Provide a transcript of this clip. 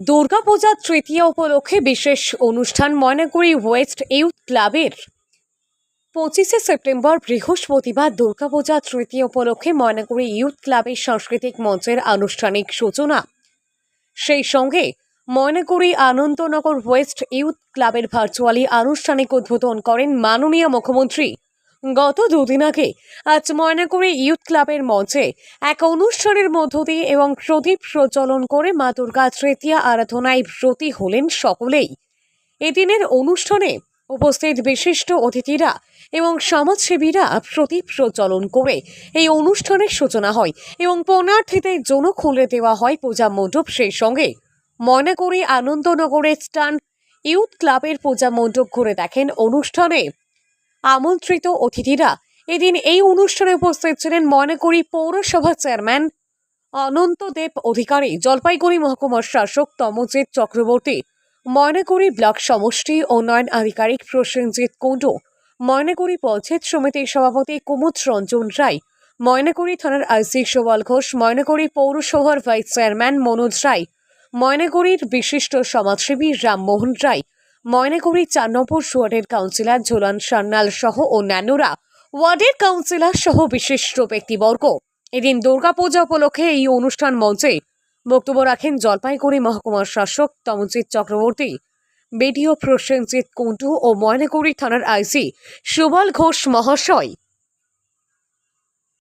দুর্গাপূজা তৃতীয়া উপলক্ষে বিশেষ অনুষ্ঠান ময়নাগুড়ি ওয়েস্ট ইউথ ক্লাবের 25 সেপ্টেম্বর বৃহস্পতিবার দুর্গাপূজা তৃতীয়া উপলক্ষে ময়নাগুড়ি ইউথ ক্লাবের সাংস্কৃতিক মঞ্চের আনুষ্ঠানিক সূচনা। সেই সঙ্গে ময়নাগুড়ি আনন্দনগর ওয়েস্ট ইউথ ক্লাবের ভার্চুয়ালি আনুষ্ঠানিক উদ্বোধন করেন মাননীয় মুখ্যমন্ত্রী। গত দুদিন আগে আজ ময়নাগুড়ি ইউথ ক্লাবের মঞ্চে এক অনুষ্ঠানের মধ্য দিয়ে এবং প্রদীপ প্রজ্বলন করে মা দুর্গা তৃতীয়া আরাধনায় ব্রতী হলেন সকলেই। এদিনের অনুষ্ঠানে উপস্থিত বিশিষ্ট অতিথিরা এবং সমাজসেবীরা প্রদীপ প্রজ্বলন করে এই অনুষ্ঠানের সূচনা হয় এবং পুণ্যার্থীদের জন্য খুলে দেওয়া হয় পূজা মণ্ডপ। সেই সঙ্গে ময়নাগুড়ি আনন্দনগরের স্টান ইউথ ক্লাবের পূজা মণ্ডপ ঘুরে দেখেন অনুষ্ঠানে আমন্ত্রিত অতিথিরা। এদিন এই অনুষ্ঠানে উপস্থিত ছিলেন ময়নাগুড়ি পৌরসভা চেয়ারম্যান অনন্তদেব অধিকারী, জলপাইগুড়ি মহকুমার শাসক তমজিৎ চক্রবর্তী, ময়নাগুড়ি ব্লক সমষ্টি উন্নয়ন আধিকারিক প্রসেনজিৎ কুণ্ডু, ময়নাগুড়ি পঞ্চায়েত সমিতির সভাপতি কুমুদ রঞ্জন রায়, ময়নাগুড়ি থানার আইসি সুবল ঘোষ, ময়নাগুড়ি পৌরসভার ভাইস চেয়ারম্যান মনোজ রায়, ময়নাগুড়ির বিশিষ্ট সমাজসেবী রামমোহন রায়, ময়নাগুড়ি 4 নম্বর ওয়ার্ডের কাউন্সিলর ঝোলান সান্যাল সহ অন্যান্যরা, ওয়ার্ডের কাউন্সিলর সহ বিশিষ্ট ব্যক্তিবর্গ। এদিন দুর্গাপূজা উপলক্ষে এই অনুষ্ঠান মঞ্চে বক্তব্য রাখেন জলপাইগুড়ি মহকুমার শাসক তমজিৎ চক্রবর্তী, বিডিও প্রসেনজিৎ কুণ্ডু ও ময়নাগুড়ি থানার আইসি সুবল ঘোষ মহাশয়।